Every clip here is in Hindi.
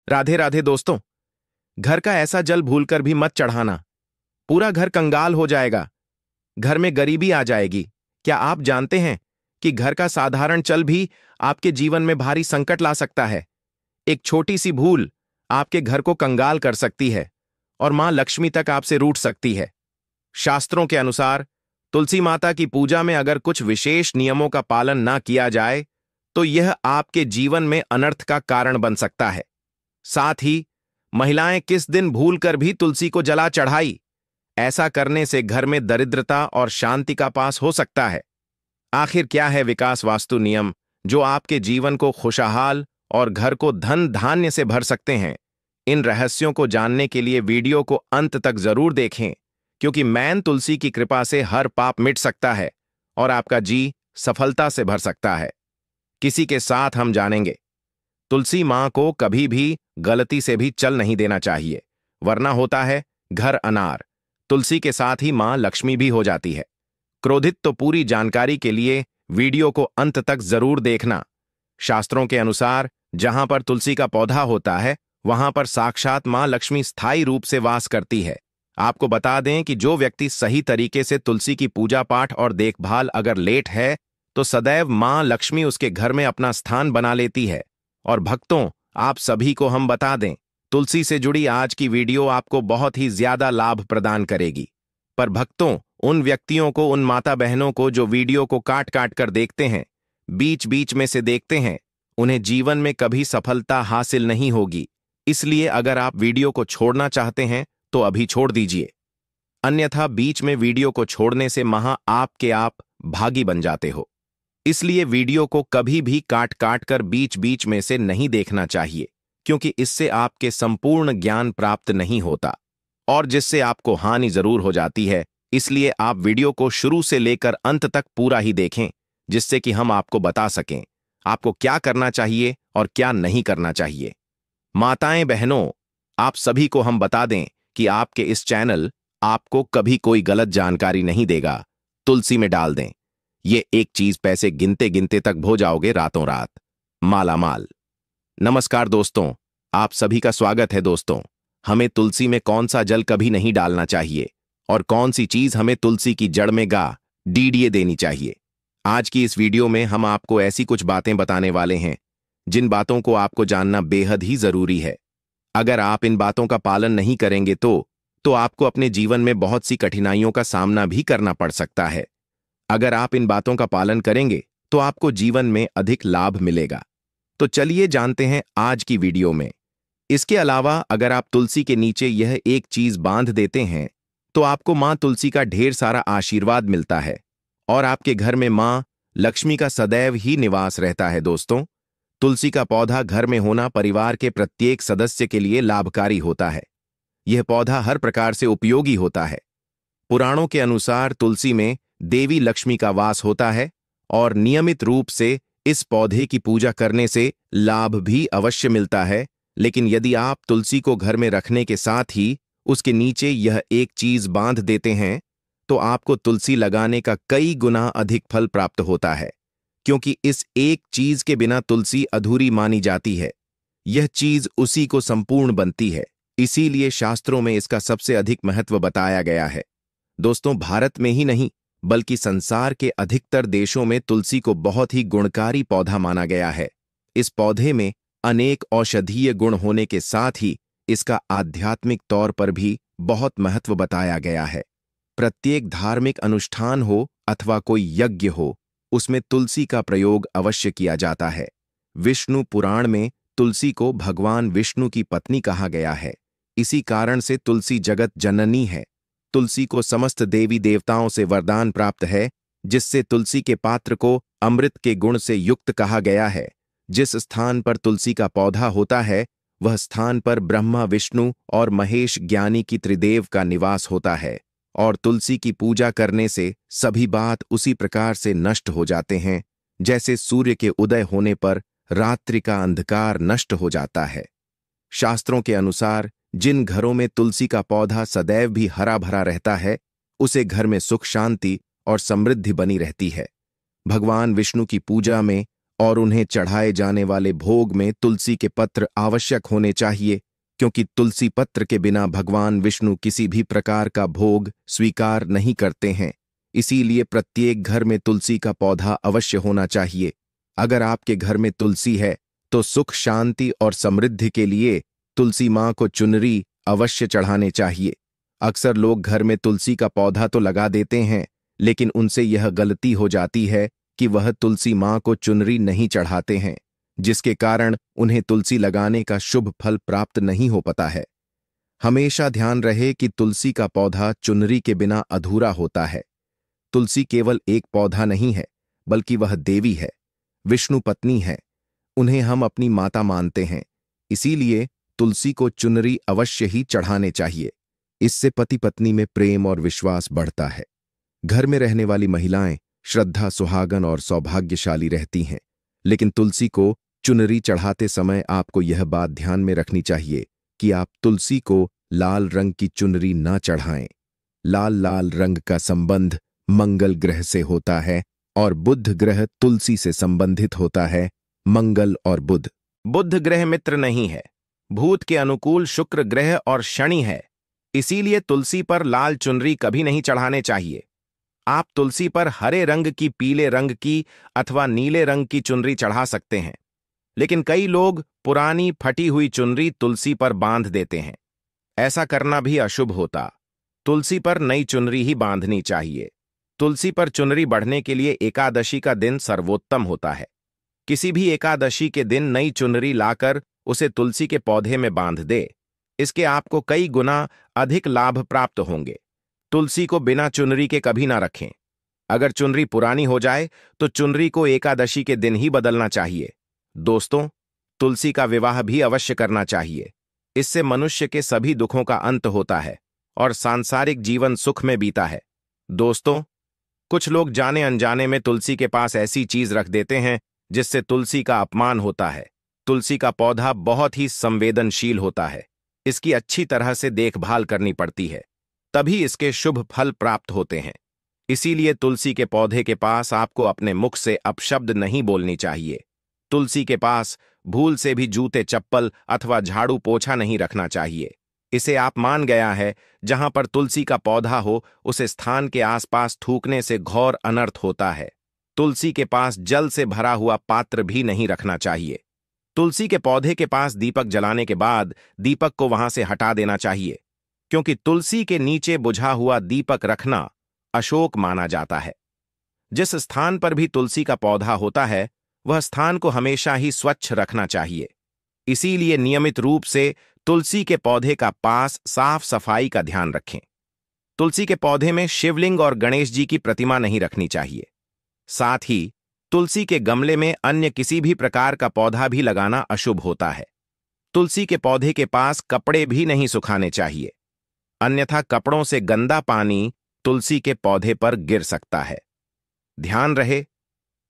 राधे राधे दोस्तों। घर का ऐसा जल भूलकर भी मत चढ़ाना, पूरा घर कंगाल हो जाएगा, घर में गरीबी आ जाएगी। क्या आप जानते हैं कि घर का साधारण जल भी आपके जीवन में भारी संकट ला सकता है? एक छोटी सी भूल आपके घर को कंगाल कर सकती है और मां लक्ष्मी तक आपसे रूठ सकती है। शास्त्रों के अनुसार तुलसी माता की पूजा में अगर कुछ विशेष नियमों का पालन ना किया जाए तो यह आपके जीवन में अनर्थ का कारण बन सकता है। साथ ही महिलाएं किस दिन भूलकर भी तुलसी को जला चढ़ाई, ऐसा करने से घर में दरिद्रता और शांति का पास हो सकता है। आखिर क्या है विकास वास्तु नियम जो आपके जीवन को खुशहाल और घर को धन धान्य से भर सकते हैं? इन रहस्यों को जानने के लिए वीडियो को अंत तक जरूर देखें, क्योंकि मैन तुलसी की कृपा से हर पाप मिट सकता है और आपका जी सफलता से भर सकता है। किसी के साथ हम जानेंगे, तुलसी मां को कभी भी गलती से भी चल नहीं देना चाहिए, वरना होता है घर अनार। तुलसी के साथ ही मां लक्ष्मी भी हो जाती है। क्रोधित तो पूरी जानकारी के लिए वीडियो को अंत तक जरूर देखना। शास्त्रों के अनुसार जहां पर तुलसी का पौधा होता है वहां पर साक्षात मां लक्ष्मी स्थायी रूप से वास करती है। आपको बता दें कि जो व्यक्ति सही तरीके से तुलसी की पूजा पाठ और देखभाल अगर लेट है तो सदैव मां लक्ष्मी उसके घर में अपना स्थान बना लेती है। और भक्तों, आप सभी को हम बता दें, तुलसी से जुड़ी आज की वीडियो आपको बहुत ही ज्यादा लाभ प्रदान करेगी। पर भक्तों, उन व्यक्तियों को, उन माता बहनों को जो वीडियो को काट काट कर देखते हैं, बीच बीच में से देखते हैं, उन्हें जीवन में कभी सफलता हासिल नहीं होगी। इसलिए अगर आप वीडियो को छोड़ना चाहते हैं तो अभी छोड़ दीजिए, अन्यथा बीच में वीडियो को छोड़ने से आप भागी बन जाते हो। इसलिए वीडियो को कभी भी काट काट कर बीच बीच में से नहीं देखना चाहिए, क्योंकि इससे आपके संपूर्ण ज्ञान प्राप्त नहीं होता और जिससे आपको हानि जरूर हो जाती है। इसलिए आप वीडियो को शुरू से लेकर अंत तक पूरा ही देखें, जिससे कि हम आपको बता सकें आपको क्या करना चाहिए और क्या नहीं करना चाहिए। माताएं बहनों, आप सभी को हम बता दें कि आपके इस चैनल आपको कभी कोई गलत जानकारी नहीं देगा। तुलसी में डाल दें, ये एक चीज पैसे गिनते गिनते तक हो जाओगे रातों रात माला माल। नमस्कार दोस्तों, आप सभी का स्वागत है। दोस्तों, हमें तुलसी में कौन सा जल कभी नहीं डालना चाहिए और कौन सी चीज हमें तुलसी की जड़ में डीडीए देनी चाहिए। आज की इस वीडियो में हम आपको ऐसी कुछ बातें बताने वाले हैं जिन बातों को आपको जानना बेहद ही जरूरी है। अगर आप इन बातों का पालन नहीं करेंगे तो आपको अपने जीवन में बहुत सी कठिनाइयों का सामना भी करना पड़ सकता है। अगर आप इन बातों का पालन करेंगे तो आपको जीवन में अधिक लाभ मिलेगा। तो चलिए जानते हैं आज की वीडियो में। इसके अलावा अगर आप तुलसी के नीचे यह एक चीज बांध देते हैं तो आपको मां तुलसी का ढेर सारा आशीर्वाद मिलता है और आपके घर में मां लक्ष्मी का सदैव ही निवास रहता है। दोस्तों, तुलसी का पौधा घर में होना परिवार के प्रत्येक सदस्य के लिए लाभकारी होता है। यह पौधा हर प्रकार से उपयोगी होता है। पुराणों के अनुसार तुलसी में देवी लक्ष्मी का वास होता है और नियमित रूप से इस पौधे की पूजा करने से लाभ भी अवश्य मिलता है। लेकिन यदि आप तुलसी को घर में रखने के साथ ही उसके नीचे यह एक चीज बांध देते हैं तो आपको तुलसी लगाने का कई गुना अधिक फल प्राप्त होता है, क्योंकि इस एक चीज के बिना तुलसी अधूरी मानी जाती है। यह चीज उसी को संपूर्ण बनती है। इसीलिए शास्त्रों में इसका सबसे अधिक महत्व बताया गया है। दोस्तों, भारत में ही नहीं बल्कि संसार के अधिकतर देशों में तुलसी को बहुत ही गुणकारी पौधा माना गया है। इस पौधे में अनेक औषधीय गुण होने के साथ ही इसका आध्यात्मिक तौर पर भी बहुत महत्व बताया गया है। प्रत्येक धार्मिक अनुष्ठान हो अथवा कोई यज्ञ हो, उसमें तुलसी का प्रयोग अवश्य किया जाता है। विष्णु पुराण में तुलसी को भगवान विष्णु की पत्नी कहा गया है। इसी कारण से तुलसी जगत जननी है। तुलसी को समस्त देवी देवताओं से वरदान प्राप्त है, जिससे तुलसी के पात्र को अमृत के गुण से युक्त कहा गया है। जिस स्थान पर तुलसी का पौधा होता है वह स्थान पर ब्रह्मा, विष्णु और महेश ज्ञानी की त्रिदेव का निवास होता है और तुलसी की पूजा करने से सभी बात उसी प्रकार से नष्ट हो जाते हैं जैसे सूर्य के उदय होने पर रात्रि का अंधकार नष्ट हो जाता है। शास्त्रों के अनुसार जिन घरों में तुलसी का पौधा सदैव भी हरा भरा रहता है उसे घर में सुख शांति और समृद्धि बनी रहती है। भगवान विष्णु की पूजा में और उन्हें चढ़ाए जाने वाले भोग में तुलसी के पत्र आवश्यक होने चाहिए, क्योंकि तुलसी पत्र के बिना भगवान विष्णु किसी भी प्रकार का भोग स्वीकार नहीं करते हैं। इसीलिए प्रत्येक घर में तुलसी का पौधा अवश्य होना चाहिए। अगर आपके घर में तुलसी है तो सुख, शांति और समृद्धि के लिए तुलसी मां को चुनरी अवश्य चढ़ाने चाहिए। अक्सर लोग घर में तुलसी का पौधा तो लगा देते हैं, लेकिन उनसे यह गलती हो जाती है कि वह तुलसी मां को चुनरी नहीं चढ़ाते हैं, जिसके कारण उन्हें तुलसी लगाने का शुभ फल प्राप्त नहीं हो पाता है। हमेशा ध्यान रहे कि तुलसी का पौधा चुनरी के बिना अधूरा होता है। तुलसी केवल एक पौधा नहीं है, बल्कि वह देवी है, विष्णु पत्नी है। उन्हें हम अपनी माता मानते हैं, इसीलिए तुलसी को चुनरी अवश्य ही चढ़ाने चाहिए। इससे पति पत्नी में प्रेम और विश्वास बढ़ता है। घर में रहने वाली महिलाएं श्रद्धा, सुहागन और सौभाग्यशाली रहती हैं। लेकिन तुलसी को चुनरी चढ़ाते समय आपको यह बात ध्यान में रखनी चाहिए कि आप तुलसी को लाल रंग की चुनरी न चढ़ाएं। लाल रंग का संबंध मंगल ग्रह से होता है और बुध ग्रह तुलसी से संबंधित होता है। मंगल और बुध ग्रह मित्र नहीं है, भूत के अनुकूल शुक्र ग्रह और शनि है। इसीलिए तुलसी पर लाल चुनरी कभी नहीं चढ़ाने चाहिए। आप तुलसी पर हरे रंग की, पीले रंग की अथवा नीले रंग की चुनरी चढ़ा सकते हैं, लेकिन कई लोग पुरानी फटी हुई चुनरी तुलसी पर बांध देते हैं। ऐसा करना भी अशुभ होता। तुलसी पर नई चुनरी ही बांधनी चाहिए। तुलसी पर चुनरी बढ़ने के लिए एकादशी का दिन सर्वोत्तम होता है। किसी भी एकादशी के दिन नई चुनरी लाकर उसे तुलसी के पौधे में बांध दे। इसके आपको कई गुना अधिक लाभ प्राप्त होंगे। तुलसी को बिना चुनरी के कभी ना रखें। अगर चुनरी पुरानी हो जाए तो चुनरी को एकादशी के दिन ही बदलना चाहिए। दोस्तों, तुलसी का विवाह भी अवश्य करना चाहिए। इससे मनुष्य के सभी दुखों का अंत होता है और सांसारिक जीवन सुख में बीता है। दोस्तों, कुछ लोग जाने अनजाने में तुलसी के पास ऐसी चीज रख देते हैं जिससे तुलसी का अपमान होता है। तुलसी का पौधा बहुत ही संवेदनशील होता है। इसकी अच्छी तरह से देखभाल करनी पड़ती है, तभी इसके शुभ फल प्राप्त होते हैं। इसीलिए तुलसी के पौधे के पास आपको अपने मुख से अपशब्द नहीं बोलनी चाहिए। तुलसी के पास भूल से भी जूते, चप्पल अथवा झाड़ू पोछा नहीं रखना चाहिए। इसे आप मान गया है, जहां पर तुलसी का पौधा हो उस स्थान के आसपास थूकने से घोर अनर्थ होता है। तुलसी के पास जल से भरा हुआ पात्र भी नहीं रखना चाहिए। तुलसी के पौधे के पास दीपक जलाने के बाद दीपक को वहां से हटा देना चाहिए, क्योंकि तुलसी के नीचे बुझा हुआ दीपक रखना अशोक माना जाता है। जिस स्थान पर भी तुलसी का पौधा होता है वह स्थान को हमेशा ही स्वच्छ रखना चाहिए। इसीलिए नियमित रूप से तुलसी के पौधे का पास साफ सफाई का ध्यान रखें। तुलसी के पौधे में शिवलिंग और गणेश जी की प्रतिमा नहीं रखनी चाहिए। साथ ही तुलसी के गमले में अन्य किसी भी प्रकार का पौधा भी लगाना अशुभ होता है। तुलसी के पौधे के पास कपड़े भी नहीं सुखाने चाहिए, अन्यथा कपड़ों से गंदा पानी तुलसी के पौधे पर गिर सकता है। ध्यान रहे,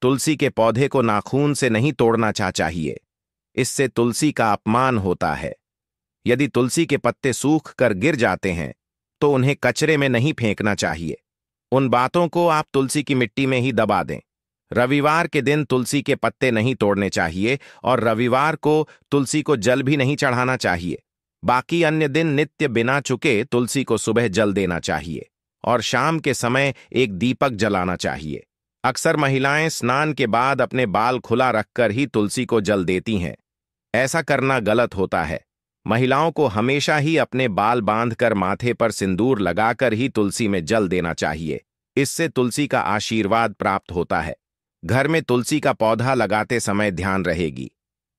तुलसी के पौधे को नाखून से नहीं तोड़ना चाहिए, इससे तुलसी का अपमान होता है। यदि तुलसी के पत्ते सूख कर गिर जाते हैं तो उन्हें कचरे में नहीं फेंकना चाहिए। उन बातों को आप तुलसी की मिट्टी में ही दबा दें। रविवार के दिन तुलसी के पत्ते नहीं तोड़ने चाहिए और रविवार को तुलसी को जल भी नहीं चढ़ाना चाहिए। बाकी अन्य दिन नित्य बिना चुके तुलसी को सुबह जल देना चाहिए और शाम के समय एक दीपक जलाना चाहिए। अक्सर महिलाएं स्नान के बाद अपने बाल खुला रखकर ही तुलसी को जल देती हैं। ऐसा करना गलत होता है। महिलाओं को हमेशा ही अपने बाल बांधकर माथे पर सिंदूर लगाकर ही तुलसी में जल देना चाहिए। इससे तुलसी का आशीर्वाद प्राप्त होता है। घर में तुलसी का पौधा लगाते समय ध्यान रहेगी,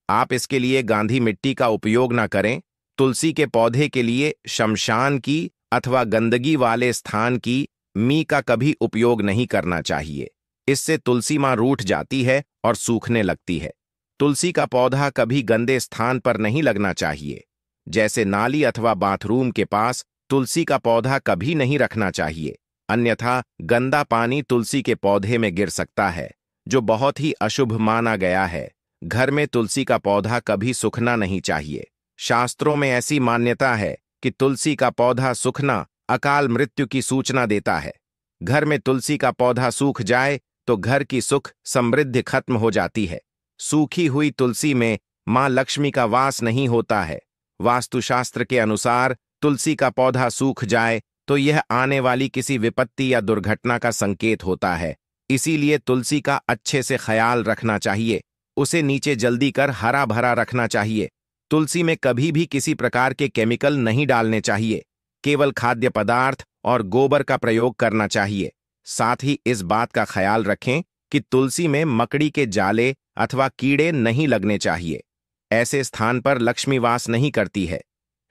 आप इसके लिए गांधी मिट्टी का उपयोग न करें। तुलसी के पौधे के लिए शमशान की अथवा गंदगी वाले स्थान की मी का कभी उपयोग नहीं करना चाहिए। इससे तुलसी मां रूठ जाती है और सूखने लगती है। तुलसी का पौधा कभी गंदे स्थान पर नहीं लगना चाहिए, जैसे नाली अथवा बाथरूम के पास तुलसी का पौधा कभी नहीं रखना चाहिए, अन्यथा गंदा पानी तुलसी के पौधे में गिर सकता है, जो बहुत ही अशुभ माना गया है। घर में तुलसी का पौधा कभी सूखना नहीं चाहिए। शास्त्रों में ऐसी मान्यता है कि तुलसी का पौधा सूखना अकाल मृत्यु की सूचना देता है। घर में तुलसी का पौधा सूख जाए तो घर की सुख समृद्धि खत्म हो जाती है। सूखी हुई तुलसी में मां लक्ष्मी का वास नहीं होता है। वास्तुशास्त्र के अनुसार तुलसी का पौधा सूख जाए तो यह आने वाली किसी विपत्ति या दुर्घटना का संकेत होता है। इसीलिए तुलसी का अच्छे से ख्याल रखना चाहिए। उसे नीचे जल्दी कर हरा भरा रखना चाहिए। तुलसी में कभी भी किसी प्रकार के केमिकल नहीं डालने चाहिए। केवल खाद्य पदार्थ और गोबर का प्रयोग करना चाहिए। साथ ही इस बात का ख्याल रखें कि तुलसी में मकड़ी के जाले अथवा कीड़े नहीं लगने चाहिए। ऐसे स्थान पर लक्ष्मी वास नहीं करती है।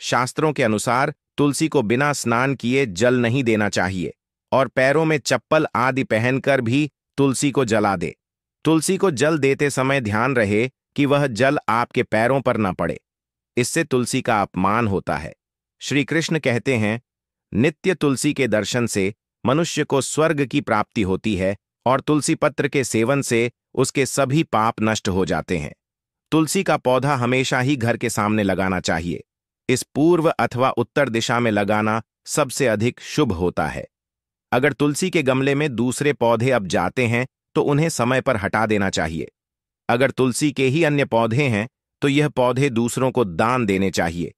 शास्त्रों के अनुसार तुलसी को बिना स्नान किए जल नहीं देना चाहिए और पैरों में चप्पल आदि पहनकर भी तुलसी को जला दे। तुलसी को जल देते समय ध्यान रहे कि वह जल आपके पैरों पर न पड़े। इससे तुलसी का अपमान होता है। श्री कृष्ण कहते हैं, नित्य तुलसी के दर्शन से मनुष्य को स्वर्ग की प्राप्ति होती है और तुलसी पत्र के सेवन से उसके सभी पाप नष्ट हो जाते हैं। तुलसी का पौधा हमेशा ही घर के सामने लगाना चाहिए। इस पूर्व अथवा उत्तर दिशा में लगाना सबसे अधिक शुभ होता है। अगर तुलसी के गमले में दूसरे पौधे अब जाते हैं तो उन्हें समय पर हटा देना चाहिए। अगर तुलसी के ही अन्य पौधे हैं तो यह पौधे दूसरों को दान देने चाहिए।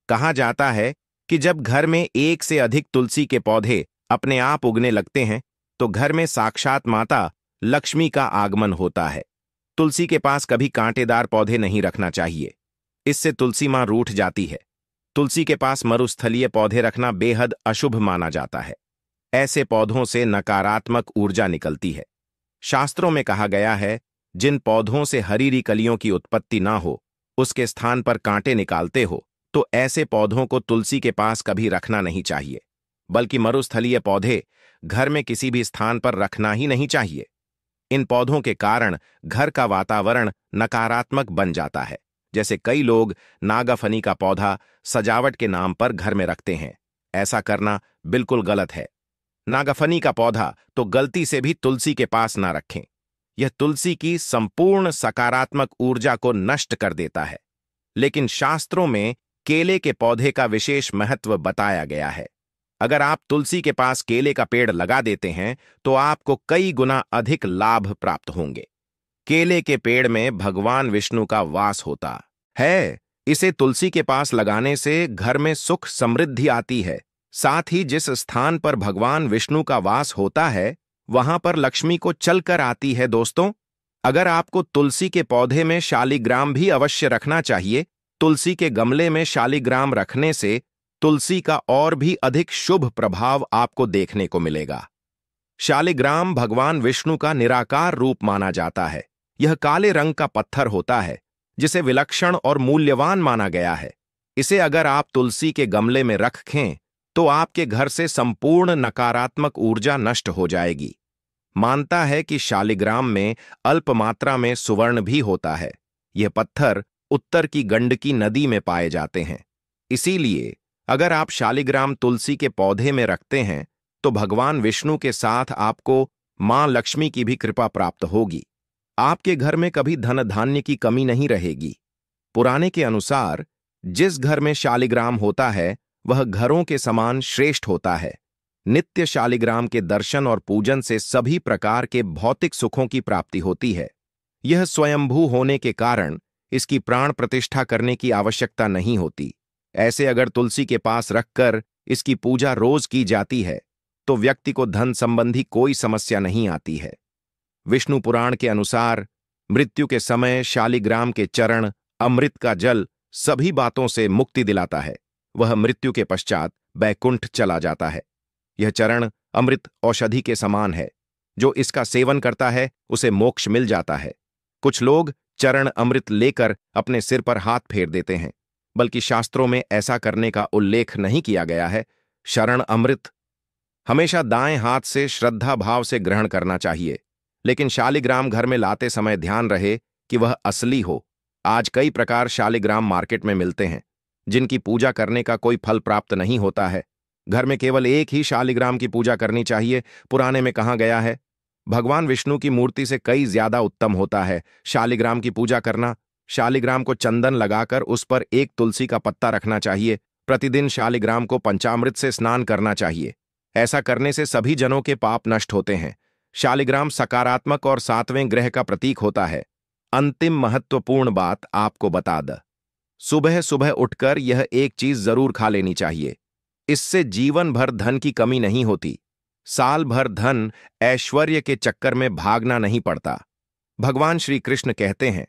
कहा जाता है कि जब घर में एक से अधिक तुलसी के पौधे अपने आप उगने लगते हैं तो घर में साक्षात माता लक्ष्मी का आगमन होता है। तुलसी के पास कभी कांटेदार पौधे नहीं रखना चाहिए। इससे तुलसी मां रूठ जाती है। तुलसी के पास मरुस्थलीय पौधे रखना बेहद अशुभ माना जाता है। ऐसे पौधों से नकारात्मक ऊर्जा निकलती है। शास्त्रों में कहा गया है, जिन पौधों से हरीरी कलियों की उत्पत्ति ना हो, उसके स्थान पर कांटे निकालते हो, तो ऐसे पौधों को तुलसी के पास कभी रखना नहीं चाहिए। बल्कि मरुस्थलीय पौधे घर में किसी भी स्थान पर रखना ही नहीं चाहिए। इन पौधों के कारण घर का वातावरण नकारात्मक बन जाता है। जैसे कई लोग नागाफनी का पौधा सजावट के नाम पर घर में रखते हैं। ऐसा करना बिल्कुल गलत है। नागाफनी का पौधा तो गलती से भी तुलसी के पास ना रखें। यह तुलसी की संपूर्ण सकारात्मक ऊर्जा को नष्ट कर देता है। लेकिन शास्त्रों में केले के पौधे का विशेष महत्व बताया गया है। अगर आप तुलसी के पास केले का पेड़ लगा देते हैं तो आपको कई गुना अधिक लाभ प्राप्त होंगे। केले के पेड़ में भगवान विष्णु का वास होता है। इसे तुलसी के पास लगाने से घर में सुख समृद्धि आती है। साथ ही जिस स्थान पर भगवान विष्णु का वास होता है वहां पर लक्ष्मी को चलकर आती है। दोस्तों, अगर आपको तुलसी के पौधे में शालिग्राम भी अवश्य रखना चाहिए। तुलसी के गमले में शालिग्राम रखने से तुलसी का और भी अधिक शुभ प्रभाव आपको देखने को मिलेगा। शालिग्राम भगवान विष्णु का निराकार रूप माना जाता है। यह काले रंग का पत्थर होता है जिसे विलक्षण और मूल्यवान माना गया है। इसे अगर आप तुलसी के गमले में रखें तो आपके घर से संपूर्ण नकारात्मक ऊर्जा नष्ट हो जाएगी। मानता है कि शालिग्राम में अल्प मात्रा में सुवर्ण भी होता है। यह पत्थर उत्तर की गंडकी नदी में पाए जाते हैं। इसीलिए अगर आप शालिग्राम तुलसी के पौधे में रखते हैं तो भगवान विष्णु के साथ आपको मां लक्ष्मी की भी कृपा प्राप्त होगी। आपके घर में कभी धन धान्य की कमी नहीं रहेगी। पुराने के अनुसार जिस घर में शालिग्राम होता है वह घरों के समान श्रेष्ठ होता है। नित्य शालिग्राम के दर्शन और पूजन से सभी प्रकार के भौतिक सुखों की प्राप्ति होती है। यह स्वयंभू होने के कारण इसकी प्राण प्रतिष्ठा करने की आवश्यकता नहीं होती। ऐसे अगर तुलसी के पास रखकर इसकी पूजा रोज की जाती है तो व्यक्ति को धन संबंधी कोई समस्या नहीं आती है। विष्णु पुराण के अनुसार मृत्यु के समय शालिग्राम के चरण, अमृत का जल सभी बातों से मुक्ति दिलाता है। वह मृत्यु के पश्चात बैकुंठ चला जाता है। यह चरण अमृत औषधि के समान है। जो इसका सेवन करता है उसे मोक्ष मिल जाता है। कुछ लोग चरण अमृत लेकर अपने सिर पर हाथ फेर देते हैं, बल्कि शास्त्रों में ऐसा करने का उल्लेख नहीं किया गया है। शरण अमृत हमेशा दाएं हाथ से श्रद्धा भाव से ग्रहण करना चाहिए। लेकिन शालिग्राम घर में लाते समय ध्यान रहे कि वह असली हो। आज कई प्रकार शालिग्राम मार्केट में मिलते हैं जिनकी पूजा करने का कोई फल प्राप्त नहीं होता है। घर में केवल एक ही शालिग्राम की पूजा करनी चाहिए। पुराने में कहा गया है, भगवान विष्णु की मूर्ति से कई ज्यादा उत्तम होता है शालिग्राम की पूजा करना। शालिग्राम को चंदन लगाकर उस पर एक तुलसी का पत्ता रखना चाहिए। प्रतिदिन शालिग्राम को पंचामृत से स्नान करना चाहिए। ऐसा करने से सभी जनों के पाप नष्ट होते हैं। शालिग्राम सकारात्मक और सातवें ग्रह का प्रतीक होता है। अंतिम महत्वपूर्ण बात आपको बता द। सुबह सुबह उठकर यह एक चीज जरूर खा लेनी चाहिए। इससे जीवन भर धन की कमी नहीं होती। साल भर धन ऐश्वर्य के चक्कर में भागना नहीं पड़ता। भगवान श्री कृष्ण कहते हैं,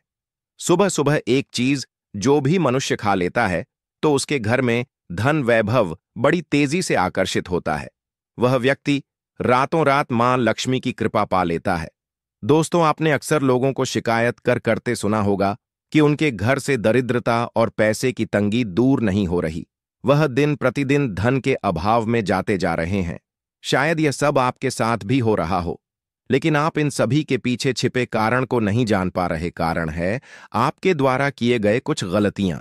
सुबह सुबह एक चीज जो भी मनुष्य खा लेता है तो उसके घर में धन वैभव बड़ी तेजी से आकर्षित होता है। वह व्यक्ति रातों रात मां लक्ष्मी की कृपा पा लेता है। दोस्तों, आपने अक्सर लोगों को शिकायत करते सुना होगा कि उनके घर से दरिद्रता और पैसे की तंगी दूर नहीं हो रही। वह दिन प्रतिदिन धन के अभाव में जाते जा रहे हैं। शायद यह सब आपके साथ भी हो रहा हो, लेकिन आप इन सभी के पीछे छिपे कारण को नहीं जान पा रहे। कारण है आपके द्वारा किए गए कुछ गलतियां।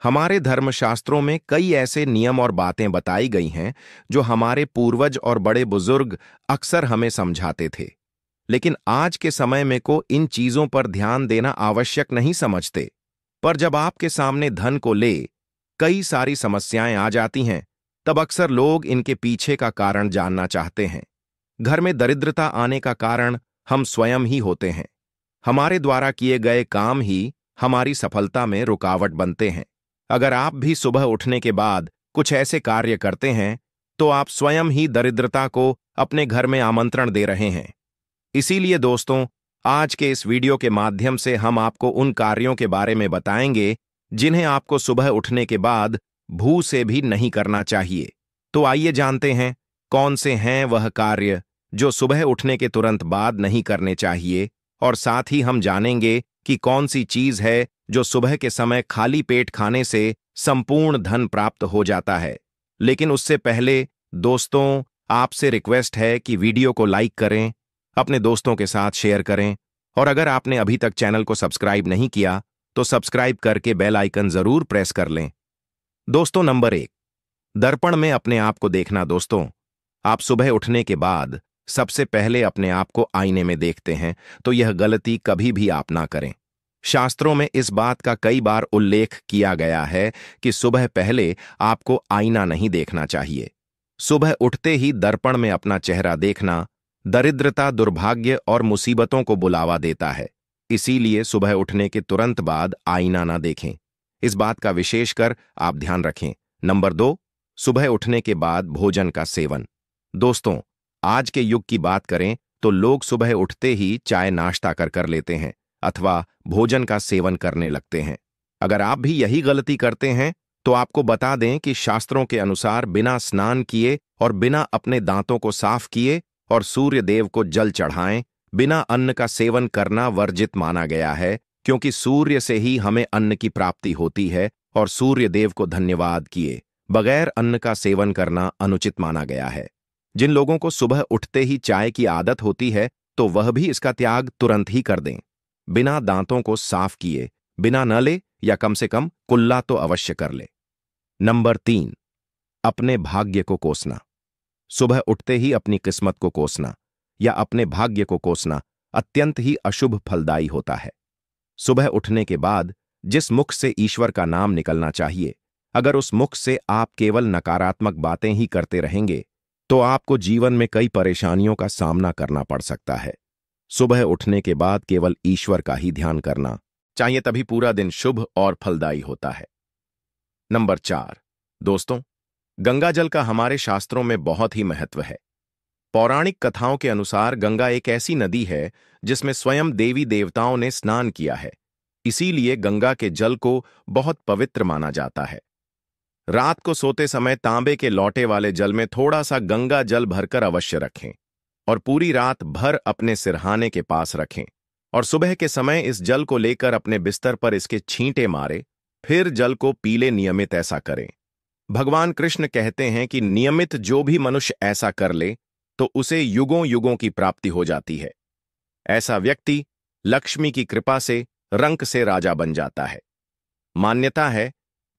हमारे धर्मशास्त्रों में कई ऐसे नियम और बातें बताई गई हैं जो हमारे पूर्वज और बड़े बुजुर्ग अक्सर हमें समझाते थे, लेकिन आज के समय में को इन चीजों पर ध्यान देना आवश्यक नहीं समझते। पर जब आपके सामने धन को ले कई सारी समस्याएं आ जाती हैं, तब अक्सर लोग इनके पीछे का कारण जानना चाहते हैं। घर में दरिद्रता आने का कारण हम स्वयं ही होते हैं। हमारे द्वारा किए गए काम ही हमारी सफलता में रुकावट बनते हैं। अगर आप भी सुबह उठने के बाद कुछ ऐसे कार्य करते हैं तो आप स्वयं ही दरिद्रता को अपने घर में आमंत्रण दे रहे हैं। इसीलिए दोस्तों, आज के इस वीडियो के माध्यम से हम आपको उन कार्यों के बारे में बताएंगे जिन्हें आपको सुबह उठने के बाद भू से भी नहीं करना चाहिए। तो आइए जानते हैं कौन से हैं वह कार्य जो सुबह उठने के तुरंत बाद नहीं करने चाहिए, और साथ ही हम जानेंगे कि कौन सी चीज है जो सुबह के समय खाली पेट खाने से संपूर्ण धन प्राप्त हो जाता है। लेकिन उससे पहले दोस्तों, आपसे रिक्वेस्ट है कि वीडियो को लाइक करें, अपने दोस्तों के साथ शेयर करें, और अगर आपने अभी तक चैनल को सब्सक्राइब नहीं किया तो सब्सक्राइब करके बेल आइकन जरूर प्रेस कर लें। दोस्तों, नंबर 1, दर्पण में अपने आप को देखना। दोस्तों, आप सुबह उठने के बाद सबसे पहले अपने आप को आईने में देखते हैं तो यह गलती कभी भी आप ना करें। शास्त्रों में इस बात का कई बार उल्लेख किया गया है कि सुबह पहले आपको आईना नहीं देखना चाहिए। सुबह उठते ही दर्पण में अपना चेहरा देखना दरिद्रता, दुर्भाग्य और मुसीबतों को बुलावा देता है। इसीलिए सुबह उठने के तुरंत बाद आईना ना देखें। इस बात का विशेषकर आप ध्यान रखें। नंबर 2, सुबह उठने के बाद भोजन का सेवन। दोस्तों, आज के युग की बात करें तो लोग सुबह उठते ही चाय नाश्ता कर लेते हैं अथवा भोजन का सेवन करने लगते हैं। अगर आप भी यही गलती करते हैं तो आपको बता दें कि शास्त्रों के अनुसार बिना स्नान किए और बिना अपने दांतों को साफ किए और सूर्य देव को जल चढ़ाएं बिना अन्न का सेवन करना वर्जित माना गया है, क्योंकि सूर्य से ही हमें अन्न की प्राप्ति होती है और सूर्य देव को धन्यवाद किए बगैर अन्न का सेवन करना अनुचित माना गया है। जिन लोगों को सुबह उठते ही चाय की आदत होती है तो वह भी इसका त्याग तुरंत ही कर दें। बिना दांतों को साफ किए बिना न ले या कम से कम कुल्ला तो अवश्य कर ले। नंबर 3, अपने भाग्य को कोसना। सुबह उठते ही अपनी किस्मत को कोसना या अपने भाग्य को कोसना अत्यंत ही अशुभ फलदायी होता है। सुबह उठने के बाद जिस मुख से ईश्वर का नाम निकलना चाहिए, अगर उस मुख से आप केवल नकारात्मक बातें ही करते रहेंगे तो आपको जीवन में कई परेशानियों का सामना करना पड़ सकता है। सुबह उठने के बाद केवल ईश्वर का ही ध्यान करना चाहिए, तभी पूरा दिन शुभ और फलदायी होता है। नंबर 4, दोस्तों, गंगा जल का हमारे शास्त्रों में बहुत ही महत्व है। पौराणिक कथाओं के अनुसार गंगा एक ऐसी नदी है जिसमें स्वयं देवी देवताओं ने स्नान किया है। इसीलिए गंगा के जल को बहुत पवित्र माना जाता है। रात को सोते समय तांबे के लोटे वाले जल में थोड़ा सा गंगा जल भरकर अवश्य रखें और पूरी रात भर अपने सिरहाने के पास रखें, और सुबह के समय इस जल को लेकर अपने बिस्तर पर इसके छींटे मारे, फिर जल को पी ले। नियमित ऐसा करें। भगवान कृष्ण कहते हैं कि नियमित जो भी मनुष्य ऐसा कर ले तो उसे युगों युगों की प्राप्ति हो जाती है। ऐसा व्यक्ति लक्ष्मी की कृपा से रंक से राजा बन जाता है। मान्यता है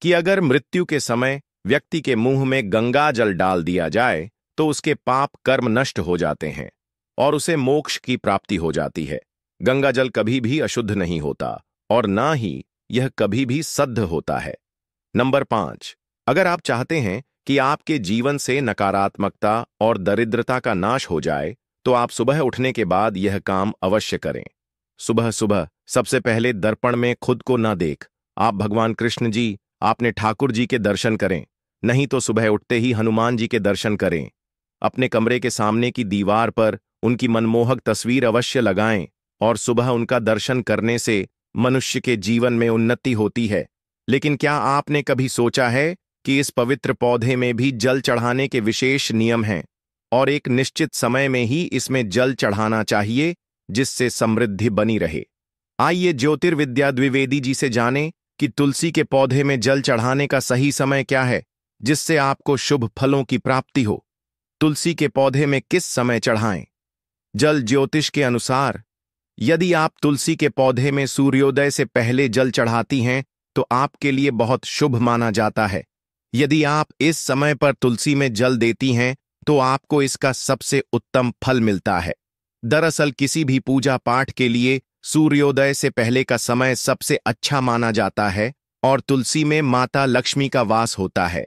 कि अगर मृत्यु के समय व्यक्ति के मुंह में गंगा जल डाल दिया जाए तो उसके पाप कर्म नष्ट हो जाते हैं और उसे मोक्ष की प्राप्ति हो जाती है। गंगा जल कभी भी अशुद्ध नहीं होता और ना ही यह कभी भी शुद्ध होता है। नंबर 5, अगर आप चाहते हैं कि आपके जीवन से नकारात्मकता और दरिद्रता का नाश हो जाए तो आप सुबह उठने के बाद यह काम अवश्य करें। सुबह सुबह सबसे पहले दर्पण में खुद को न देख। आप भगवान कृष्ण जी, आपने ठाकुर जी के दर्शन करें, नहीं तो सुबह उठते ही हनुमान जी के दर्शन करें। अपने कमरे के सामने की दीवार पर उनकी मनमोहक तस्वीर अवश्य लगाएं और सुबह उनका दर्शन करने से मनुष्य के जीवन में उन्नति होती है। लेकिन क्या आपने कभी सोचा है कि इस पवित्र पौधे में भी जल चढ़ाने के विशेष नियम हैं और एक निश्चित समय में ही इसमें जल चढ़ाना चाहिए जिससे समृद्धि बनी रहे। आइए ज्योतिर्विद्या द्विवेदी जी से जानें कि तुलसी के पौधे में जल चढ़ाने का सही समय क्या है जिससे आपको शुभ फलों की प्राप्ति हो। तुलसी के पौधे में किस समय चढ़ाएं? जल ज्योतिष के अनुसार यदि आप तुलसी के पौधे में सूर्योदय से पहले जल चढ़ाती हैं तो आपके लिए बहुत शुभ माना जाता है। यदि आप इस समय पर तुलसी में जल देती हैं तो आपको इसका सबसे उत्तम फल मिलता है। दरअसल किसी भी पूजा पाठ के लिए सूर्योदय से पहले का समय सबसे अच्छा माना जाता है और तुलसी में माता लक्ष्मी का वास होता है।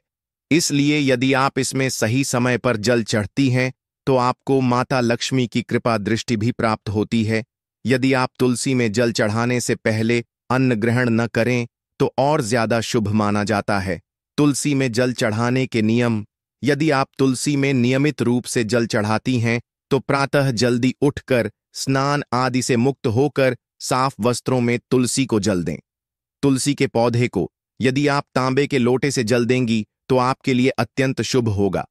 इसलिए यदि आप इसमें सही समय पर जल चढ़ती हैं तो आपको माता लक्ष्मी की कृपा दृष्टि भी प्राप्त होती है। यदि आप तुलसी में जल चढ़ाने से पहले अन्न ग्रहण न करें तो और ज्यादा शुभ माना जाता है। तुलसी में जल चढ़ाने के नियम। यदि आप तुलसी में नियमित रूप से जल चढ़ाती हैं तो प्रातः जल्दी उठकर स्नान आदि से मुक्त होकर साफ वस्त्रों में तुलसी को जल दें। तुलसी के पौधे को यदि आप तांबे के लोटे से जल देंगी तो आपके लिए अत्यंत शुभ होगा।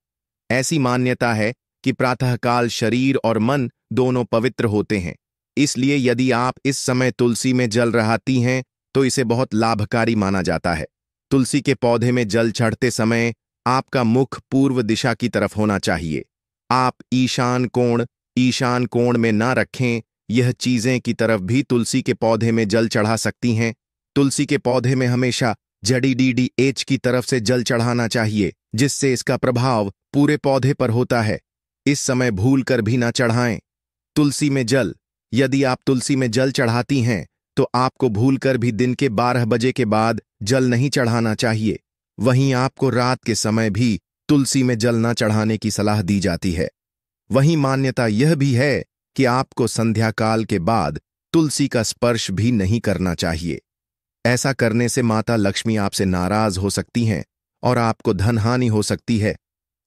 ऐसी मान्यता है कि प्रातःकाल शरीर और मन दोनों पवित्र होते हैं, इसलिए यदि आप इस समय तुलसी में जल चढ़ाती हैं तो इसे बहुत लाभकारी माना जाता है। तुलसी के पौधे में जल चढ़ते समय आपका मुख पूर्व दिशा की तरफ होना चाहिए। आप ईशान कोण में ना रखें। यह चीजें की तरफ भी तुलसी के पौधे में जल चढ़ा सकती हैं। तुलसी के पौधे में हमेशा जड़ीडीडीएच की तरफ से जल चढ़ाना चाहिए जिससे इसका प्रभाव पूरे पौधे पर होता है। इस समय भूल कर भी ना चढ़ाएं। तुलसी में जल। यदि आप तुलसी में जल चढ़ाती हैं तो आपको भूलकर भी दिन के 12 बजे के बाद जल नहीं चढ़ाना चाहिए। वहीं आपको रात के समय भी तुलसी में जल न चढ़ाने की सलाह दी जाती है। वहीं मान्यता यह भी है कि आपको संध्या काल के बाद तुलसी का स्पर्श भी नहीं करना चाहिए। ऐसा करने से माता लक्ष्मी आपसे नाराज हो सकती हैं और आपको धन हानि हो सकती है।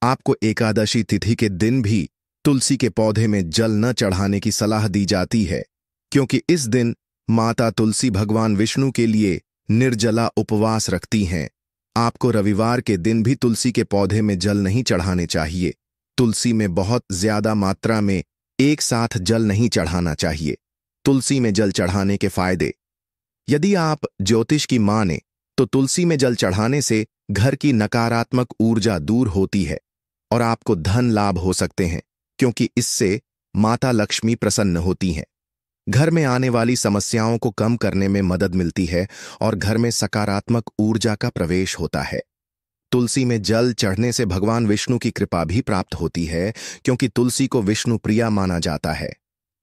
आपको एकादशी तिथि के दिन भी तुलसी के पौधे में जल न चढ़ाने की सलाह दी जाती है, क्योंकि इस दिन माता तुलसी भगवान विष्णु के लिए निर्जला उपवास रखती हैं। आपको रविवार के दिन भी तुलसी के पौधे में जल नहीं चढ़ाने चाहिए। तुलसी में बहुत ज्यादा मात्रा में एक साथ जल नहीं चढ़ाना चाहिए। तुलसी में जल चढ़ाने के फायदे। यदि आप ज्योतिष की माने तो तुलसी में जल चढ़ाने से घर की नकारात्मक ऊर्जा दूर होती है और आपको धन लाभ हो सकते हैं, क्योंकि इससे माता लक्ष्मी प्रसन्न होती हैं। घर में आने वाली समस्याओं को कम करने में मदद मिलती है और घर में सकारात्मक ऊर्जा का प्रवेश होता है। तुलसी में जल चढ़ने से भगवान विष्णु की कृपा भी प्राप्त होती है, क्योंकि तुलसी को विष्णु प्रिया माना जाता है।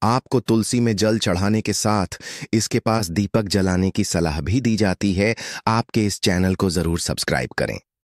आपको तुलसी में जल चढ़ाने के साथ इसके पास दीपक जलाने की सलाह भी दी जाती है। आपके इस चैनल को जरूर सब्सक्राइब करें।